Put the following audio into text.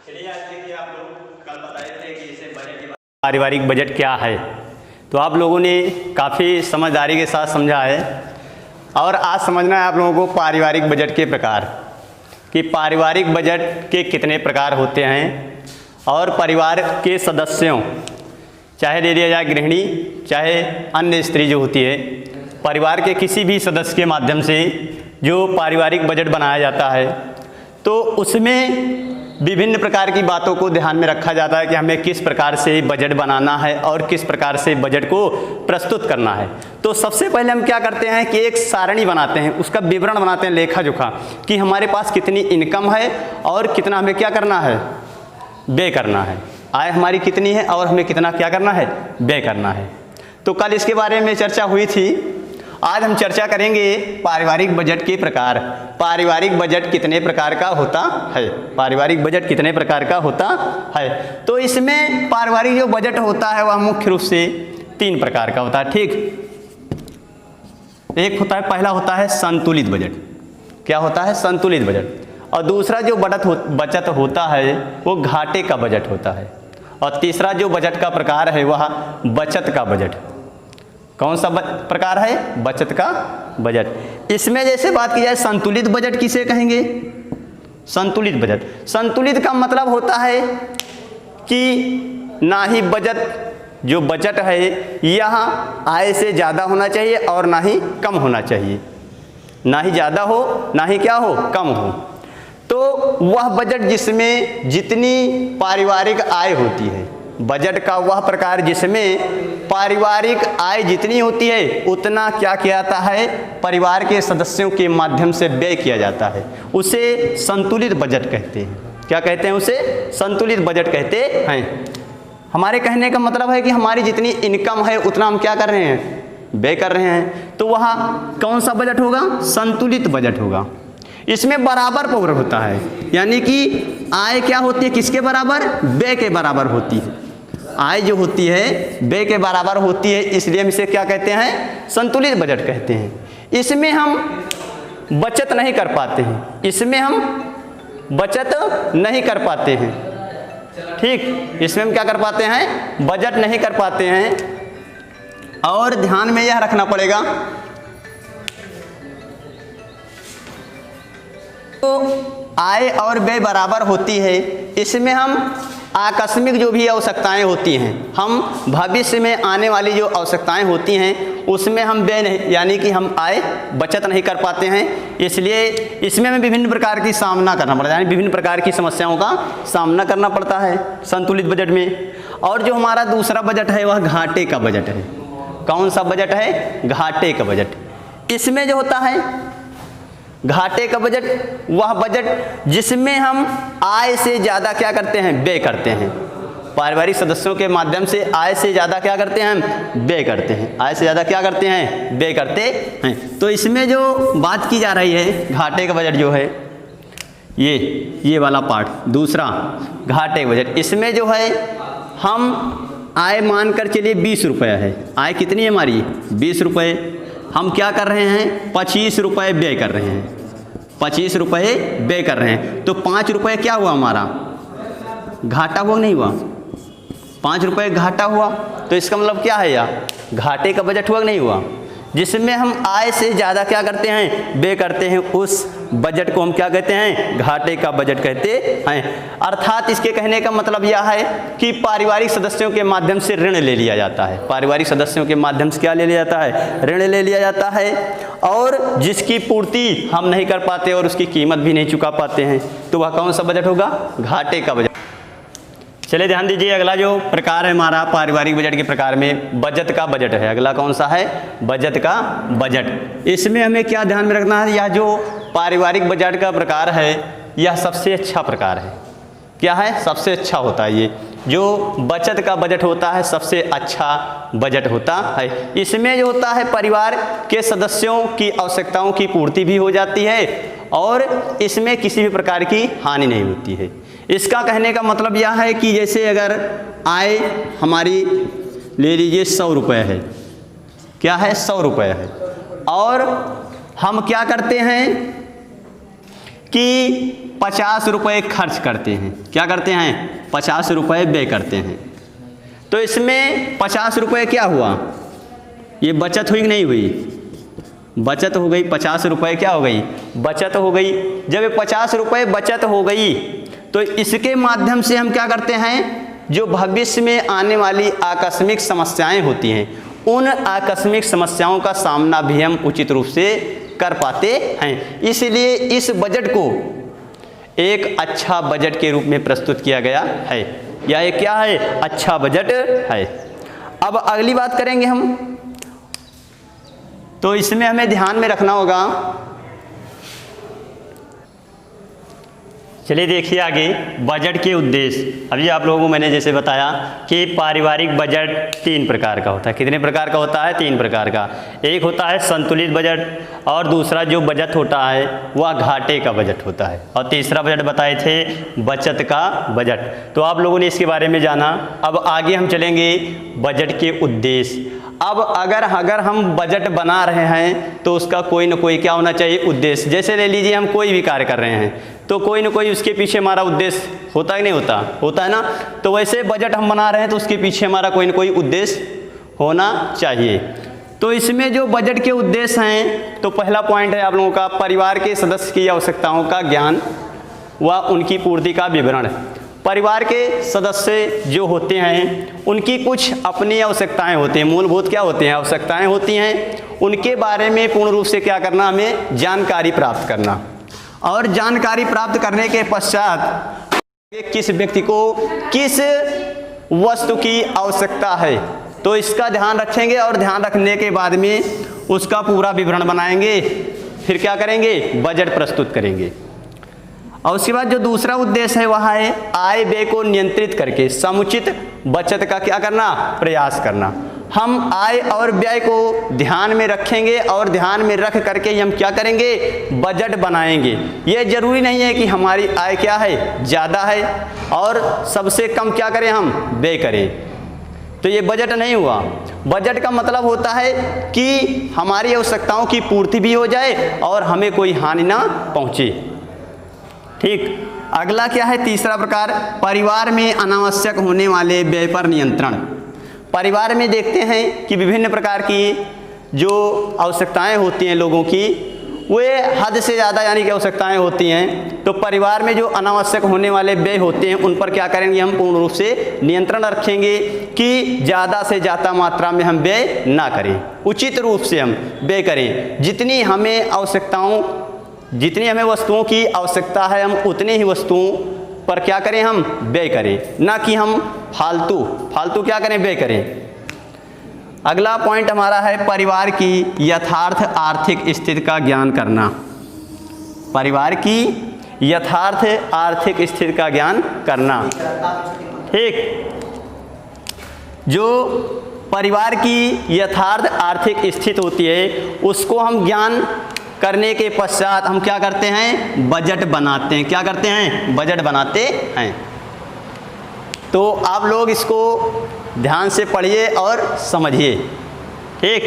चलिए आज देखिए, आप लोग कल बताए थे कि इसे बजट की पारिवारिक बजट क्या है, तो आप लोगों ने काफ़ी समझदारी के साथ समझा है। और आज समझना है आप लोगों को पारिवारिक बजट के प्रकार, कि पारिवारिक बजट के कितने प्रकार होते हैं और परिवार के सदस्यों, चाहे ले लिया जाए गृहिणी चाहे अन्य स्त्री जो होती है, परिवार के किसी भी सदस्य के माध्यम से जो पारिवारिक बजट बनाया जाता है, तो उसमें विभिन्न प्रकार की बातों को ध्यान में रखा जाता है कि हमें किस प्रकार से बजट बनाना है और किस प्रकार से बजट को प्रस्तुत करना है। तो सबसे पहले हम क्या करते हैं कि एक सारणी बनाते हैं, उसका विवरण बनाते हैं, लेखा जोखा, कि हमारे पास कितनी इनकम है और कितना हमें क्या करना है, व्यय करना है। आय हमारी कितनी है और हमें कितना क्या करना है, व्यय करना है। तो कल इसके बारे में चर्चा हुई थी। आज हम चर्चा करेंगे पारिवारिक बजट के प्रकार। पारिवारिक बजट कितने प्रकार का होता है, पारिवारिक बजट कितने प्रकार का होता है। तो इसमें पारिवारिक जो बजट होता है वह मुख्य रूप से 3 प्रकार का होता है। ठीक, एक होता है, पहला होता है संतुलित बजट। क्या होता है? संतुलित बजट। और दूसरा जो बचत होता है वो घाटे का बजट होता है। और तीसरा जो बजट का प्रकार है वह बचत का बजट। कौन सा प्रकार है? बचत का बजट। इसमें जैसे बात की जाए संतुलित बजट किसे कहेंगे? संतुलित बजट, संतुलित का मतलब होता है कि ना ही जो बजट है यहाँ आय से ज़्यादा होना चाहिए और ना ही कम होना चाहिए, ना ही ज़्यादा हो ना ही क्या हो, कम हो। तो वह बजट जिसमें जितनी पारिवारिक आय होती है, बजट का वह प्रकार जिसमें पारिवारिक आय जितनी होती है उतना क्या किया जाता है, परिवार के सदस्यों के माध्यम से व्यय किया जाता है, उसे संतुलित बजट कहते हैं। क्या कहते हैं? उसे संतुलित बजट कहते हैं। हमारे कहने का मतलब है कि हमारी जितनी इनकम है उतना हम क्या कर रहे हैं, व्यय कर रहे हैं। तो वहाँ कौन सा बजट होगा? संतुलित बजट होगा। इसमें बराबर पावर होता है, यानी कि आय क्या होती है, किसके बराबर? व्यय के बराबर होती है। आय जो होती है व्यय के बराबर होती है, इसलिए हम इसे क्या कहते हैं? संतुलित बजट कहते हैं। इसमें हम बचत नहीं कर पाते हैं, इसमें हम बचत नहीं कर पाते हैं। ठीक, इसमें हम क्या कर पाते हैं? बजट नहीं कर पाते हैं। और ध्यान में यह रखना पड़ेगा, तो आय और व्यय बराबर होती है। इसमें हम आकस्मिक जो भी आवश्यकताएं होती हैं, हम भविष्य में आने वाली जो आवश्यकताएं होती हैं उसमें हम व्यय नहीं, यानी कि हम आय बचत नहीं कर पाते हैं। इसलिए इसमें हमें विभिन्न प्रकार की सामना करना पड़ता है, यानी विभिन्न प्रकार की समस्याओं का सामना करना पड़ता है संतुलित बजट में। और जो हमारा दूसरा बजट है वह घाटे का बजट है। कौन सा बजट है? घाटे का बजट। इसमें जो होता है घाटे का बजट, वह बजट जिसमें हम आय से ज़्यादा क्या करते हैं, व्यय करते हैं। पारिवारिक सदस्यों के माध्यम से आय से ज़्यादा क्या करते हैं, हम व्यय करते हैं। आय से ज़्यादा क्या करते हैं, व्यय करते हैं। तो इसमें जो बात की जा रही है घाटे का बजट जो है, ये वाला पार्ट, दूसरा घाटे का बजट, इसमें जो है हम आय मान कर चलिए 20 रुपये है। आय कितनी है हमारी? 20 रुपये। हम क्या कर रहे हैं? 25 रुपये व्यय कर रहे हैं। 25 रुपये व्यय कर रहे हैं। तो 5 रुपये क्या हुआ हमारा? घाटा हुआ, नहीं हुआ? 5 रुपये घाटा हुआ। तो इसका मतलब क्या है, यार घाटे का बजट हुआ, नहीं हुआ? जिसमें हम आय से ज़्यादा क्या करते हैं, व्यय करते हैं, उस बजट को हम क्या कहते हैं? घाटे का बजट कहते हैं। अर्थात इसके कहने का मतलब यह है कि पारिवारिक सदस्यों के माध्यम से ऋण ले लिया जाता है। पारिवारिक सदस्यों के माध्यम से क्या ले लिया जाता है? ऋण ले लिया जाता है, और जिसकी पूर्ति हम नहीं कर पाते और उसकी कीमत भी नहीं चुका पाते हैं, तो वह कौन सा बजट होगा? घाटे का बजट। चलिए ध्यान दीजिए, अगला जो प्रकार है हमारा पारिवारिक बजट के प्रकार में बचत का बजट है। अगला कौन सा है? बचत का बजट। इसमें हमें क्या ध्यान में रखना है? यह जो पारिवारिक बजट का प्रकार है यह सबसे अच्छा प्रकार है। क्या है? सबसे अच्छा होता है। ये जो बचत का बजट होता है सबसे अच्छा बजट होता है। इसमें जो होता है परिवार के सदस्यों की आवश्यकताओं की पूर्ति भी हो जाती है और इसमें किसी भी प्रकार की हानि नहीं होती है। इसका कहने का मतलब यह है कि जैसे अगर आय हमारी ले लीजिए 100 रुपये है, क्या है? 100 रुपये है, और हम क्या करते हैं कि 50 रुपये खर्च करते हैं। क्या करते हैं? 50 रुपये व्यय करते हैं। तो इसमें 50 रुपये क्या हुआ? ये बचत हुई कि नहीं हुई? बचत हो गई। 50 रुपये क्या हो गई? बचत हो गई। जब ये 50 रुपये बचत हो गई तो इसके माध्यम से हम क्या करते हैं, जो भविष्य में आने वाली आकस्मिक समस्याएं होती हैं, उन आकस्मिक समस्याओं का सामना भी हम उचित रूप से कर पाते हैं। इसलिए इस बजट को एक अच्छा बजट के रूप में प्रस्तुत किया गया है। या ये क्या है? अच्छा बजट है। अब अगली बात करेंगे हम, तो इसमें हमें ध्यान में रखना होगा। चलिए देखिए आगे, बजट के उद्देश्य। अभी आप लोगों को मैंने जैसे बताया कि पारिवारिक बजट 3 प्रकार का होता है। कितने प्रकार का होता है? 3 प्रकार का। एक होता है संतुलित बजट, और दूसरा जो बजट होता है वह घाटे का बजट होता है, और तीसरा बजट बताए थे बचत का बजट। तो आप लोगों ने इसके बारे में जाना। अब आगे हम चलेंगे बजट के उद्देश्य। अब अगर हम बजट बना रहे हैं तो उसका कोई ना कोई क्या होना चाहिए? उद्देश्य। जैसे ले लीजिए, हम कोई भी कार्य कर रहे हैं तो कोई ना कोई उसके पीछे हमारा उद्देश्य होता है कि नहीं होता? होता है ना। तो वैसे बजट हम बना रहे हैं तो उसके पीछे हमारा कोई ना कोई उद्देश्य होना चाहिए। तो इसमें जो बजट के उद्देश्य हैं, तो पहला पॉइंट है आप लोगों का परिवार के सदस्य की आवश्यकताओं का ज्ञान व उनकी पूर्ति का विवरण। परिवार के सदस्य जो होते हैं उनकी कुछ अपनी आवश्यकताएं होती हैं, मूलभूत क्या होती हैं? आवश्यकताएं होती हैं। उनके बारे में पूर्ण रूप से क्या करना? हमें जानकारी प्राप्त करना, और जानकारी प्राप्त करने के पश्चात किस व्यक्ति को किस वस्तु की आवश्यकता है तो इसका ध्यान रखेंगे, और ध्यान रखने के बाद में उसका पूरा विवरण बनाएंगे। फिर क्या करेंगे? बजट प्रस्तुत करेंगे। और उसके बाद जो दूसरा उद्देश्य है वह है आय व्यय को नियंत्रित करके समुचित बचत का क्या करना? प्रयास करना। हम आय और व्यय को ध्यान में रखेंगे, और ध्यान में रख करके हम क्या करेंगे? बजट बनाएंगे। ये जरूरी नहीं है कि हमारी आय क्या है? ज़्यादा है, और सबसे कम क्या करें? हम व्यय करें। तो ये बजट नहीं हुआ। बजट का मतलब होता है कि हमारी आवश्यकताओं की पूर्ति भी हो जाए और हमें कोई हानि ना पहुँचे। ठीक। अगला क्या है? तीसरा प्रकार, परिवार में अनावश्यक होने वाले व्यय पर नियंत्रण। परिवार में देखते हैं कि विभिन्न प्रकार की जो आवश्यकताएं होती हैं लोगों की, वे हद से ज़्यादा यानी कि आवश्यकताएं होती हैं। तो परिवार में जो अनावश्यक होने वाले व्यय होते हैं उन पर क्या करेंगे? हम पूर्ण रूप से नियंत्रण रखेंगे कि ज़्यादा से ज़्यादा मात्रा में हम व्यय ना करें, उचित रूप से हम व्यय करें। जितनी हमें वस्तुओं की आवश्यकता है हम उतने ही वस्तुओं पर क्या करें? हम व्यय करें, ना कि हम फालतू क्या करें? व्यय करें। अगला पॉइंट हमारा है परिवार की यथार्थ आर्थिक स्थिति का ज्ञान करना। परिवार की यथार्थ आर्थिक स्थिति का ज्ञान करना। ठीक। जो परिवार की यथार्थ आर्थिक स्थिति होती है उसको हम ज्ञान करने के पश्चात हम क्या करते हैं? बजट बनाते हैं। क्या करते हैं? बजट बनाते हैं। तो आप लोग इसको ध्यान से पढ़िए और समझिए। ठीक।